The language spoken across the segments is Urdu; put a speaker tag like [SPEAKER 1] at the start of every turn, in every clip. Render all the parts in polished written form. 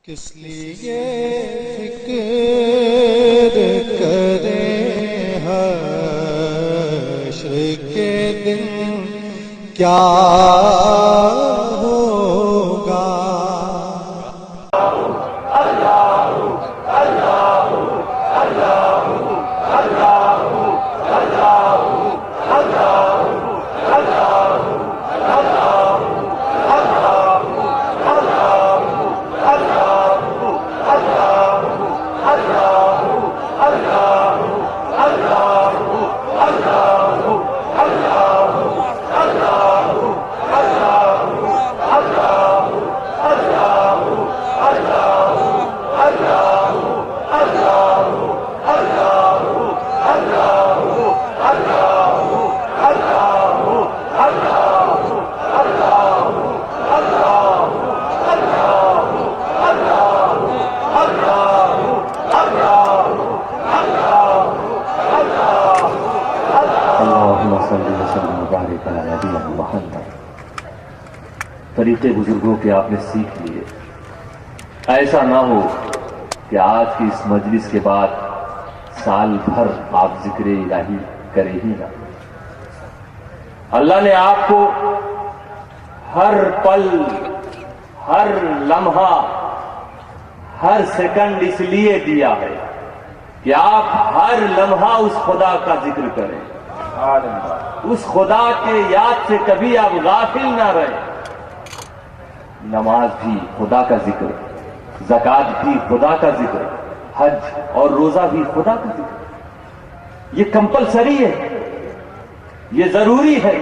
[SPEAKER 1] کس لیے فکر کریں حشر کے دن کیا ہوگا۔
[SPEAKER 2] طریقے بزرگوں کے آپ نے سیکھ لیے، ایسا نہ ہو کہ آج کی اس مجلس کے بعد سال بھر آپ ذکر الہی کرے ہی نہ۔ اللہ نے آپ کو ہر پل، ہر لمحہ، ہر سیکنڈ اس لیے دیا ہے کہ آپ ہر لمحہ اس خدا کا ذکر کریں، اس خدا کے یاد سے کبھی آپ غافل نہ رہیں۔ نماز بھی خدا کا ذکر، زکوٰۃ بھی خدا کا ذکر، حج اور روزہ بھی خدا کا ذکر۔ یہ کمپلسری ہے، یہ ضروری ہے،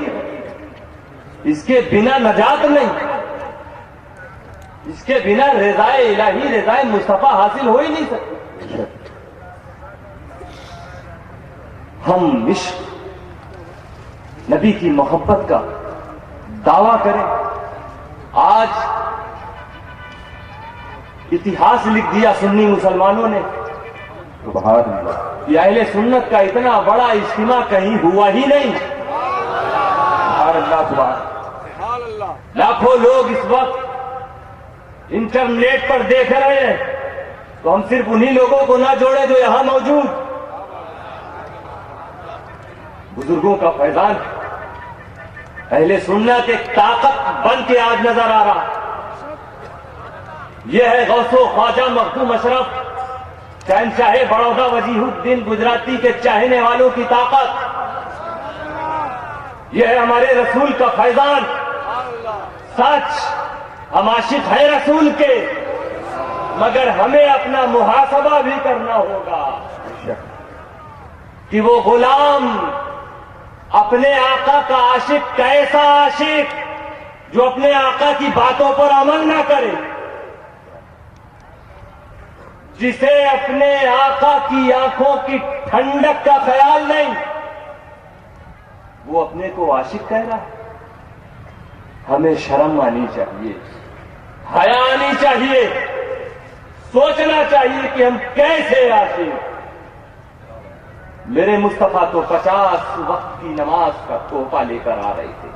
[SPEAKER 2] اس کے بنا نجات نہیں، اس کے بنا رضائے الہی، رضائے مصطفیٰ حاصل ہو ہی نہیں سکتی۔ ہم عشق نبی کی محبت کا دعویٰ کریں۔ آج اتہاس لکھ دیا سنی مسلمانوں نے
[SPEAKER 3] سبحان اللہ،
[SPEAKER 2] کہ اہل سنت کا اتنا بڑا اجتماع کہیں ہوا ہی نہیں۔
[SPEAKER 3] سبحان اللہ، سبحان اللہ۔
[SPEAKER 2] لاکھوں لوگ اس وقت انٹرنیٹ پر دیکھ رہے ہیں، تو ہم صرف انہی لوگوں کو نہ جوڑیں جو یہاں موجود۔ بزرگوں کا فیضان اہل سنت ایک طاقت بن کے آج نظر آ رہا۔ یہ ہے غوث و خواجہ مخدوم اشرف شہنشاہ بڑودہ وجیہ الدین گجراتی کے چاہنے والوں کی طاقت، یہ ہے ہمارے رسول کا فیضان۔ سچ ہم عاشق ہیں رسول کے، مگر ہمیں اپنا محاسبہ بھی کرنا ہوگا کہ وہ غلام اپنے آقا کا عاشق کیسا عاشق جو اپنے آقا کی باتوں پر عمل نہ کرے، جسے اپنے آقا کی آنکھوں کی ٹھنڈک کا خیال نہیں، وہ اپنے کو عاشق کہہ رہا ہے۔ ہمیں شرم آنی چاہیے، حیا آنی چاہیے، سوچنا چاہیے کہ ہم کیسے عاشق۔ میرے مصطفیٰ تو 50 وقت کی نماز کا تحفہ لے کر آ رہے تھے،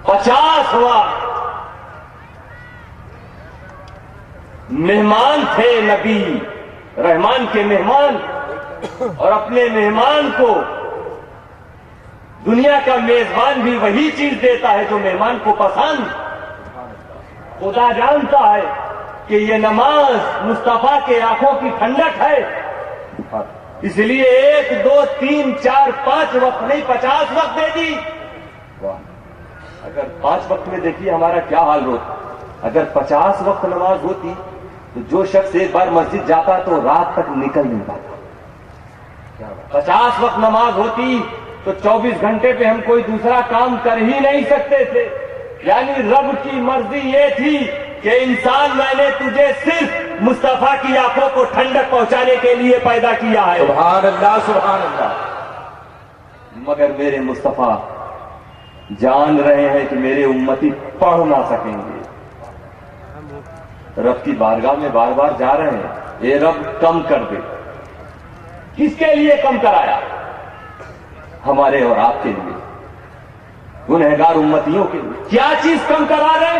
[SPEAKER 2] 50 وقت۔ مہمان تھے نبی، رحمان کے مہمان، اور اپنے مہمان کو دنیا کا میزبان بھی وہی چیز دیتا ہے جو مہمان کو پسند۔ خدا جانتا ہے کہ یہ نماز مصطفیٰ کے آنکھوں کی ٹھنڈک ہے، اس لیے 1 2 3 4 5 وقت نہیں 50 وقت دے دی۔ اگر 5 وقت میں دیکھیے ہمارا کیا حال ہوتا۔ اگر 50 وقت نماز ہوتی تو جو شخص ایک بار مسجد جاتا تو رات تک نکل نہیں پاتا۔ 50 وقت نماز ہوتی تو 24 گھنٹے پہ ہم کوئی دوسرا کام کر ہی نہیں سکتے تھے۔ یعنی رب کی مرضی یہ تھی کہ انسان میں نے تجھے صرف مصطفیٰ کی آنکھوں کو ٹھنڈک پہنچانے کے لیے پیدا کیا ہے۔
[SPEAKER 3] سبحان اللہ، سبحان اللہ۔
[SPEAKER 2] مگر میرے مصطفیٰ جان رہے ہیں کہ میرے امتی پڑھ نہ سکیں گے، رب کی بارگاہ میں بار بار جا رہے ہیں، اے رب کم کر دے۔ کس کے لیے کم کرایا؟ ہمارے اور آپ کے لیے، گنہگار امتیوں کے لیے۔ کیا چیز کم کرا رہے؟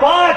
[SPEAKER 2] 5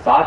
[SPEAKER 2] 60,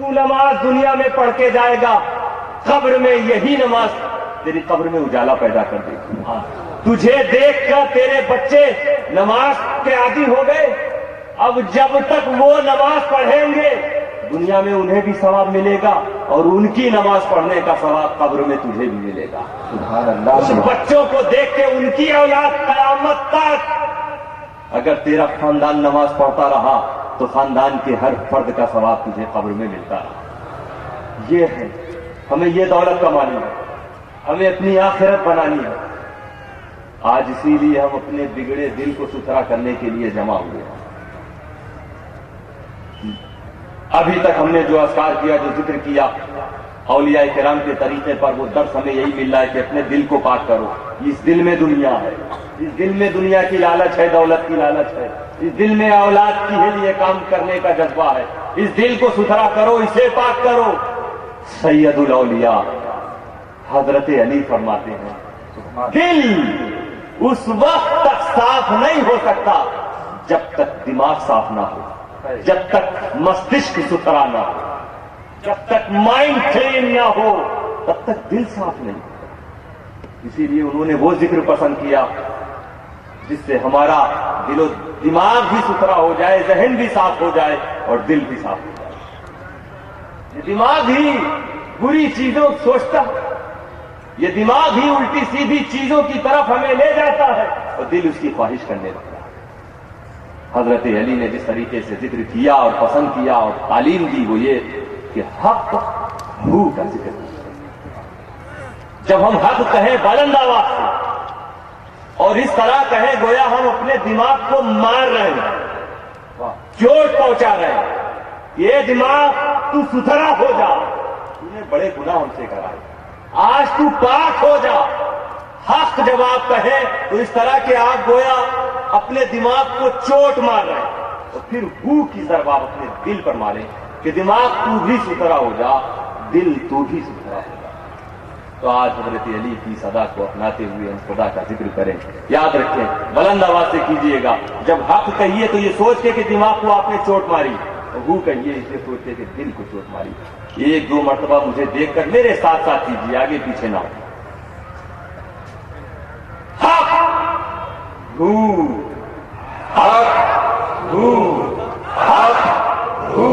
[SPEAKER 2] تو نماز دنیا میں پڑھ کے جائے گا, قبر میں یہی نماز تیری قبر میں اجالا پیدا کر دے گی. تجھے دیکھ کر تیرے بچے نماز کے عادی ہو گئے, اب جب تک وہ نماز پڑھیں گے دنیا میں انہیں بھی ثواب ملے گا, اور ان کی نماز پڑھنے کا ثواب قبر میں تجھے بھی ملے گا.
[SPEAKER 3] سبحان اللہ.
[SPEAKER 2] ان بچوں کو دیکھ کے ان کی اولاد قیامت تک, اگر تیرا خاندان نماز پڑھتا رہا تو خاندان کے ہر فرد کا ثواب تجھے قبر میں ملتا رہا. یہ ہے, ہمیں یہ دولت کمانی ہے, ہمیں اپنی آخرت بنانی ہے. آج اسی لیے ہم اپنے بگڑے دل کو ستھرا کرنے کے لیے جمع ہوئے ہیں. ابھی تک ہم نے جو اذکار کیا, جو ذکر کیا اولیاء کرام کے طریقے پر, وہ درس ہمیں یہی مل رہا ہے کہ اپنے دل کو پاک کرو. اس دل میں دنیا ہے, اس دل میں دنیا کی لالچ ہے, دولت کی لالچ ہے, اس دل میں اولاد کے لیے کام کرنے کا جذبہ ہے. اس دل کو ستھرا کرو, اسے پاک کرو. سید الاولیاء حضرت علی فرماتے ہیں دل اس وقت تک صاف نہیں ہو سکتا جب تک دماغ صاف نہ ہو, جب تک مستشک ستھرا نہ ہو, جب تک مائنڈ کلین نہ ہو, تب تک دل صاف نہیں ہوتا. اسی لیے انہوں نے وہ ذکر پسند کیا جس سے ہمارا دل و دماغ بھی ستھرا ہو جائے, ذہن بھی صاف ہو جائے اور دل بھی صاف ہو جائے. یہ دماغ ہی بری چیزوں سوچتا ہے, یہ دماغ ہی الٹی سیدھی چیزوں کی طرف ہمیں لے جاتا ہے اور دل اس کی خواہش کرنے لگتا ہے. حضرت علی نے جس طریقے سے ذکر کیا اور پسند کیا اور تعلیم دی وہ یہ کہ حق ہو کا ذکر کیا. جب ہم حق کہیں بلند آواز سے اور اس طرح کہیں گویا ہم اپنے دماغ کو مار رہے ہیں, چوٹ پہنچا رہے ہیں, یہ دماغ تو ستھرا ہو جا, تو نے بڑے گناہ ہم سے کرائے, آج تو پاک ہو جا. حق جب آپ کہیں تو اس طرح کہ آپ گویا اپنے دماغ کو چوٹ مار رہے ہیں, اور پھر ہو کی ضرب آپ اپنے دل پر ماریں کہ دماغ تو بھی ستھرا ہو جا, دل تو بھی ستھرا ہو جا. تو آج حضرت علی کی صدا کو اپناتے ہوئے ہم خدا کا ذکر کریں. یاد رکھیں, بلند آواز سے کیجئے گا. جب حق کہیے تو یہ سوچ کے کہ دماغ کو آپ نے چوٹ ماری, اور وہ کہیے اسے سوچ کے کہ دل کو چوٹ ماری. ایک دو مرتبہ مجھے دیکھ کر میرے ساتھ ساتھ کیجیے, آگے پیچھے نہ ہو. حق ہو, حق ہو, حق ہو,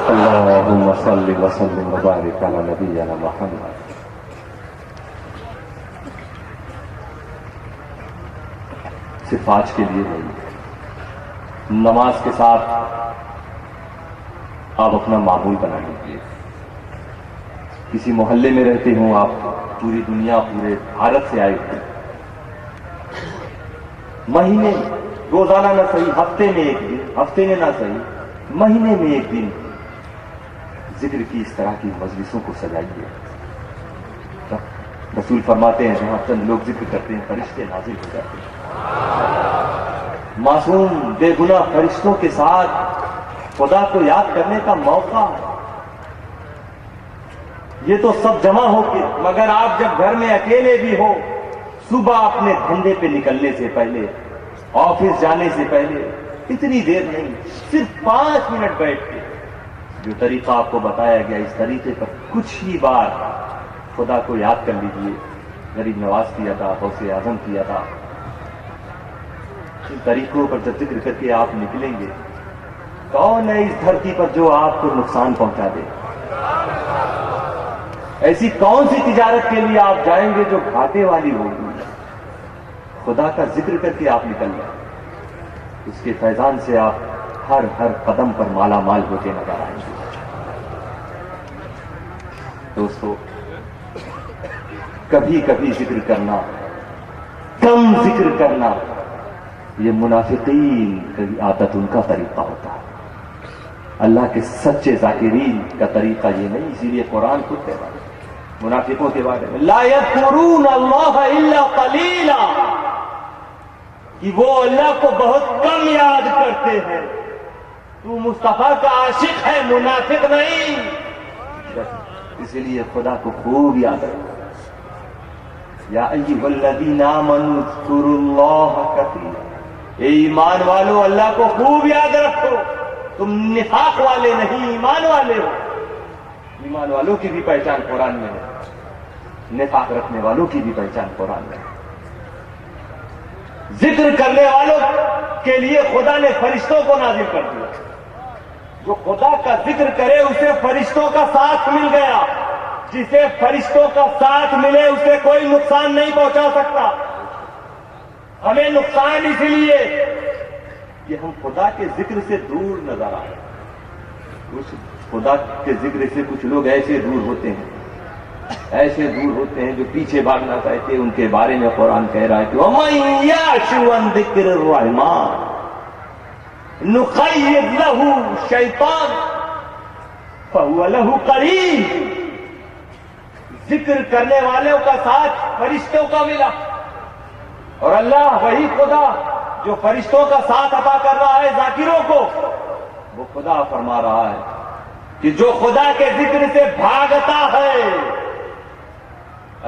[SPEAKER 2] اللهم صل وسلم وبارك على نبينا محمد. صرف آج کے لیے نہیں، نماز کے ساتھ آپ اپنا معمول بنا لیجیے. کسی محلے میں رہتے ہوں آپ، پوری دنیا پورے بھارت سے آئے ہوئے، مہینے روزانہ نہ صحیح، ہفتے میں ایک دن، ہفتے میں نہ صحیح مہینے میں ایک دن ذکر کی اس طرح کی مجلسوں کو سجائیے. رسول فرماتے ہیں جہاں چند لوگ ذکر کرتے ہیں فرشتے نازل ہو جاتے ہیں. معصوم بے گناہ فرشتوں کے ساتھ خدا کو یاد کرنے کا موقع ہے. یہ تو سب جمع ہو کے، مگر آپ جب گھر میں اکیلے بھی ہو، صبح اپنے دھندے پہ نکلنے سے پہلے، آفس جانے سے پہلے، اتنی دیر نہیں، صرف 5 منٹ بیٹھ کے جو طریقہ آپ کو بتایا گیا اس طریقے پر کچھ ہی بار خدا کو یاد کر لیجیے. غریب نواز کیا تھا، غوث اعظم کیا تھا. ان طریقوں پر جب ذکر کر کے آپ نکلیں گے، کون ہے اس دھرتی پر جو آپ کو نقصان پہنچا دے؟ ایسی کون سی تجارت کے لیے آپ جائیں گے جو گھاٹے والی ہوگی؟ خدا کا ذکر کر کے آپ نکل جائیں، اس کے فیضان سے آپ ہر قدم پر مالا مال ہوتے نظر آئیں گے. دوستو، کبھی کبھی ذکر کرنا، کم ذکر کرنا، یہ منافقین کی عادت، ان کا طریقہ ہوتا ہے. اللہ کے سچے ذاکرین کا طریقہ یہ نہیں. اسی لیے قرآن خود کہتا ہے منافقوں کے بارے میں، لا یذکرون اللہ الا قلیلا، کہ وہ اللہ کو بہت کم یاد کرتے ہیں. تو مصطفیٰ کا عاشق ہے، منافق نہیں. اسی لیے خدا کو خوب یاد رکھو. یا ایھا الذین آمنوا اذکروا اللہ کثیرا، اے ایمان والو اللہ کو خوب یاد رکھو. تم نفاق والے نہیں، ایمان والے ہو. ایمان والوں کی بھی پہچان قرآن میں ہے، نفاق رکھنے والوں کی بھی پہچان قرآن میں ہے. ذکر کرنے والوں کے لیے خدا نے فرشتوں کو نازل کر دیا. جو خدا کا ذکر کرے اسے فرشتوں کا ساتھ مل گیا. جسے فرشتوں کا ساتھ ملے اسے کوئی نقصان نہیں پہنچا سکتا. ہمیں نقصان اس لیے کہ ہم خدا کے ذکر سے دور نظر آئے. خدا کے ذکر سے کچھ لوگ ایسے دور ہوتے ہیں جو پیچھے بھاگنا چاہتے ہیں. ان کے بارے میں قرآن کہہ رہا ہے کہ وَمَن يَعْشُ عَن ذِكْرِ الرَّحْمَٰنِ نُقَيِّضْ لَهُ شَيْطَانًا فَهُوَ لَهُ قَرِينٌ. ذکر کرنے والوں کا ساتھ فرشتوں کا ملا. اور اللہ وہی خدا جو فرشتوں کا ساتھ عطا کر رہا ہے ذاکروں کو، وہ خدا فرما رہا ہے کہ جو خدا کے ذکر سے بھاگتا ہے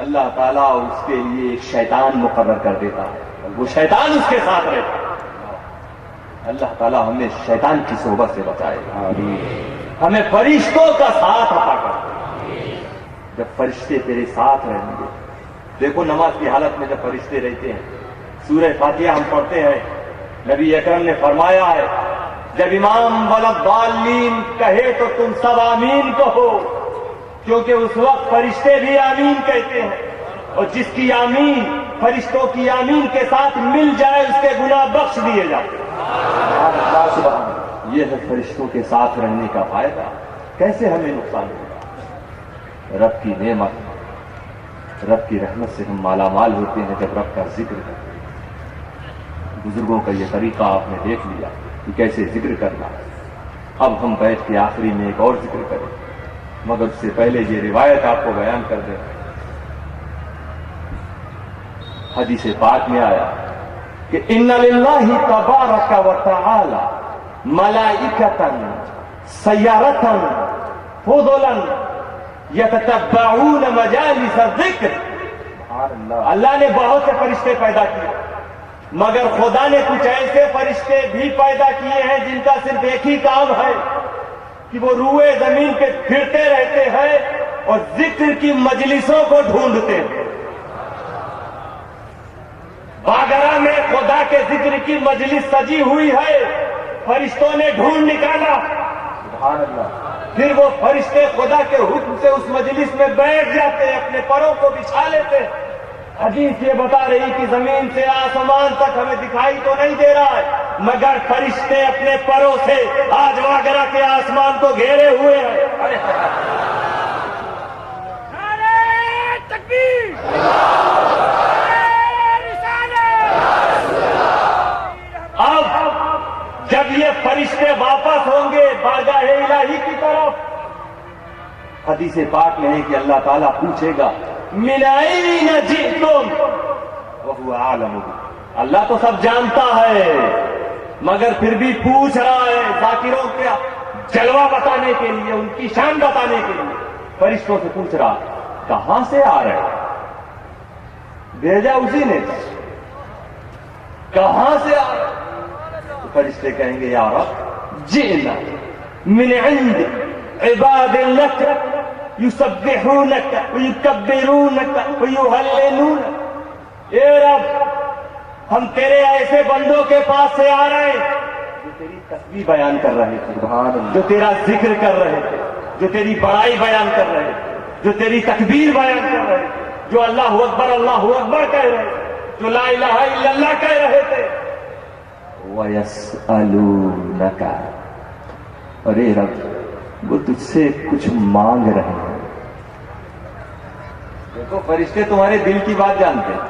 [SPEAKER 2] اللہ تعالیٰ اس کے لیے ایک شیطان مقرر کر دیتا ہے، اور وہ شیطان اس کے ساتھ رہتا ہے. اللہ تعالیٰ ہمیں شیطان کی صحبت سے بچائے گا. ہمیں فرشتوں کا ساتھ عطا کر. جب فرشتے تیرے ساتھ رہیں گے، دیکھو نماز کی حالت میں جب فرشتے رہتے ہیں، سورہ فاتحہ ہم پڑھتے ہیں، نبی اکرم نے فرمایا ہے جب امام وَلَضَّالِّينَ کہے تو تم سب آمین کہو، کیونکہ اس وقت فرشتے بھی آمین کہتے ہیں. اور جس کی آمین فرشتوں کی آمین کے ساتھ مل جائے اس کے گناہ بخش دیے جاتے ہیں. یہ ہے فرشتوں کے ساتھ رہنے کا فائدہ. کیسے ہمیں نقصان ہوگا؟ رب کی نعمت، رب کی رحمت سے ہم مالا مال ہوتے ہیں جب رب کا ذکر کرتے ہیں. بزرگوں کا یہ طریقہ آپ نے دیکھ لیا کہ کیسے ذکر کرنا ہے. اب ہم بیٹھ کے آخری میں ایک اور ذکر کریں، مگر اس سے پہلے یہ روایت آپ کو بیان کر دیں. حدیث پاک میں آیا کہ ان للہ تبارک و تعالی ملائکۃ سیارۃ فضلا یتتبعون مجالس الذکر. اللہ نے بہت سے فرشتے پیدا کیے، مگر خدا نے کچھ ایسے فرشتے بھی پیدا کیے ہیں جن کا صرف ایک ہی کام ہے کہ وہ روئے زمین پہ پھرتے رہتے ہیں اور ذکر کی مجلسوں کو ڈھونڈتے ہیں. باگرا میں خدا کے ذکر کی مجلس سجی ہوئی ہے، فرشتوں نے ڈھونڈ نکالا. سبحان اللہ.
[SPEAKER 3] پھر وہ فرشتے خدا کے حکم سے اس مجلس میں بیٹھ جاتے ہیں، اپنے پروں کو بچھا لیتے ہیں۔ حدیث یہ بتا رہی کہ زمین سے آسمان تک ہمیں دکھائی تو نہیں دے رہا ہے، مگر فرشتے اپنے پروں سے آج واگرا کے آسمان کو گھیرے ہوئے ہیں۔
[SPEAKER 4] نعرہ تکبیر،
[SPEAKER 3] اب جب یہ فرشتے واپس ہوں گے بارگاہ الہی کی طرف، حدیث پاک میں ہے کہ اللہ تعالیٰ پوچھے گا من أين جئتم وهو عالم، اللہ تو سب جانتا ہے مگر پھر بھی پوچھ رہا ہے ذاکروں کا جلوہ بتانے کے لیے، ان کی شان بتانے کے لیے فرشتوں سے پوچھ رہا کہاں سے آ رہے ہیں؟ بھیجا اسی نے، کہاں سے آ رہے ہیں؟ تو فرشتے کہیں گے یا رب جئنا من عند عباد لک یسبحونک ویکبرونک ویہللونک، اے رب ہم تیرے ایسے بندوں کے پاس سے آ رہے ہیں جو تیری تسبیح بیان کر رہے تھے، سبحان اللہ، جو تیرا ذکر کر رہے تھے، جو تیری بڑائی بیان کر رہے تھے، جو تیری تکبیر بیان کر رہے تھے، جو اللہ اکبر کہہ رہے تھے، جو لا الہ الا اللہ کہہ رہے تھے۔ وَيَسْأَلُونَكَ، اور اے رب وہ تجھ سے کچھ مانگ رہے ہیں۔ دیکھو فرشتے تمہارے دل کی بات جانتے ہیں۔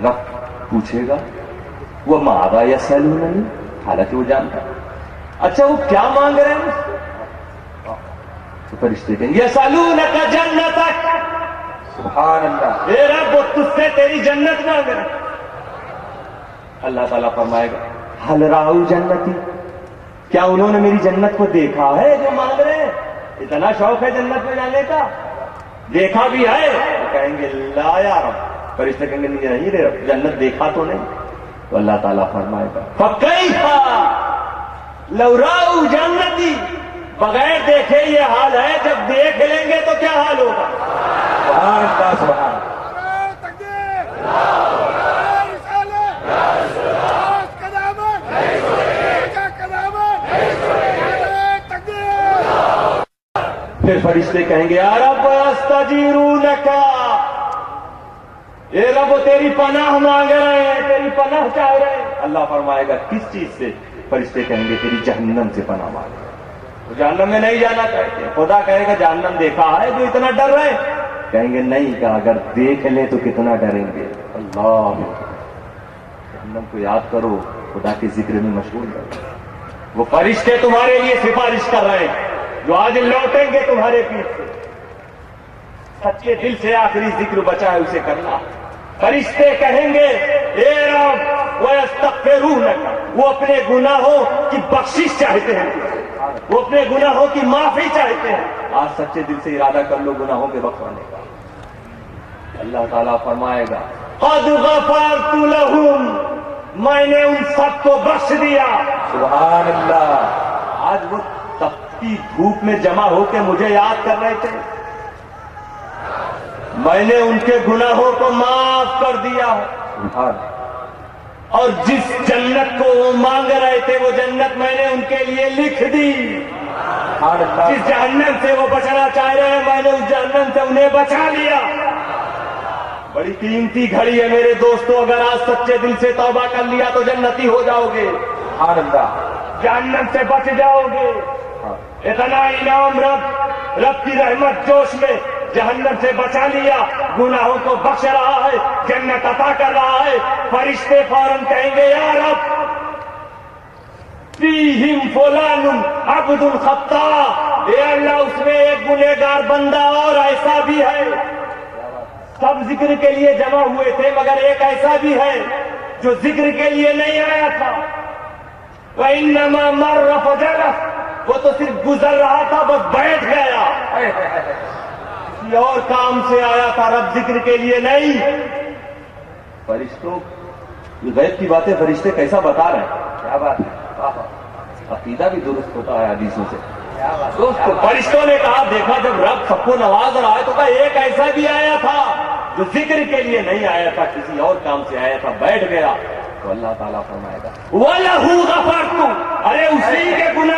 [SPEAKER 3] رب پوچھے گا وہ ماذا یسألوننی، حالانکہ وہ جانتا ہے، اچھا وہ کیا مانگ رہے ہیں؟ تو فرشتے کہیں گے یسألونک جنتک، سبحان اللہ، اے رب وہ تجھ سے تیری جنت مانگ رہے ہیں۔ اللہ تعالیٰ فرمائے گا حل راؤ جنتی، کیا انہوں نے میری جنت کو دیکھا ہے جو مانگ رہے ہیں؟ اتنا شوق ہے جنت میں جانے کا، دیکھا بھی ہے؟ تو کہیں گے لا یا رب، فرشتے کہیں گے نہیں رے رب، جنت دیکھا تو نہیں۔ تو اللہ تعالیٰ فرمائے گا فَكَيْفَ لَوْ رَأَوْا جَنَّتِي، بغیر دیکھے یہ حال ہے، جب دیکھ لیں گے تو کیا حال ہوگا؟ سبحان اللہ، سبحان اللہ۔
[SPEAKER 4] نعرہ تکبیر، نعرہ رسالت، نعرہ قیامت، نعرہ قیامت، نعرہ تکبیر۔
[SPEAKER 3] پھر فرشتے کہیں گے یا رب استجیرونک، اے رب تیری پناہ مانگ رہے ہیں، تیری پناہ چاہ رہے ہیں۔ اللہ فرمائے گا کس چیز سے؟ فرشتے کہیں گے تیری جہنم سے پناہ مانگ رہے ہیں، وہ جہنم میں نہیں جانا چاہتے۔ خدا کہے گا جہنم دیکھا ہے جو اتنا ڈر رہے ہیں؟ کہیں گے نہیں، کہ اگر دیکھ لیں تو کتنا ڈریں گے۔ اللہ، جہنم کو یاد کرو، خدا کے ذکر میں مشغول کرو۔ وہ فرشتے تمہارے لیے سفارش کر رہے ہیں جو آج لوٹیں گے تمہارے پیچھے سے۔ سچے دل سے آخری ذکر بچا ہے اسے کرنا۔ فرشتے کہیں گے اے رب وَيَسْتَغْفِرُونَكَ، وہ اپنے گناہوں کی بخشش چاہتے ہیں، وہ اپنے گناہوں کی معافی چاہتے ہیں۔ آج سچے دل سے ارادہ کر لو گناہوں کے بخشوانے کا۔ اللہ تعالیٰ فرمائے گا قَدْ غَفَرْتُ لَهُمْ، میں نے ان سب کو بخش دیا۔ سبحان اللہ، آج وہ تپتی دھوپ میں جمع ہو کے مجھے یاد کر رہے تھے، میں نے ان کے گناہوں کو معاف کر دیا، اور جس جنت کو وہ مانگ رہے تھے وہ جنت میں نے ان کے لیے لکھ دی۔ جس جہنم سے وہ بچنا چاہ رہے ہیں میں نے اس جہنم سے انہیں بچا لیا۔ بڑی قیمتی گھڑی ہے میرے دوستو، اگر آج سچے دل سے توبہ کر لیا تو جنتی ہو جاؤ گے، جہنم سے بچ جاؤ گے۔ اتنا انعام رب کی رحمت جوش میں جہنم سے بچا لیا، گناہوں کو بخش رہا ہے، جنت عطا کر رہا ہے۔ فرشتے فوراً کہیں گے یا رب فیہم فلان عبد خطاء، اے اللہ اس میں ایک گنہگار بندہ اور ایسا بھی ہے۔ سب ذکر کے لیے جمع ہوئے تھے مگر ایک ایسا بھی ہے جو ذکر کے لیے نہیں آیا تھا۔ وَإِنَّمَا مَرَّ فَجَلَسَ، وہ تو صرف گزر رہا تھا، بس بیٹھ گیا، کسی اور کام سے آیا تھا، رب ذکر کے لیے نہیں۔ فرشتوں یہ غیب کی باتیں فرشتے کیسا بتا رہے ہیں، کیا بات ہے، عقیدہ بھی درست ہوتا ہے حدیثوں سے۔ دوستو فرشتوں نے کہا دیکھا جب رب سب کو نواز رہا ہے تو کہا ایک ایسا بھی آیا تھا جو ذکر کے لیے نہیں آیا تھا، کسی اور کام سے آیا تھا، بیٹھ گیا۔ تو اللہ تعالیٰ فرمائے گا وَلَهُ غَفَرْتُ، ارے اسی کے گناہ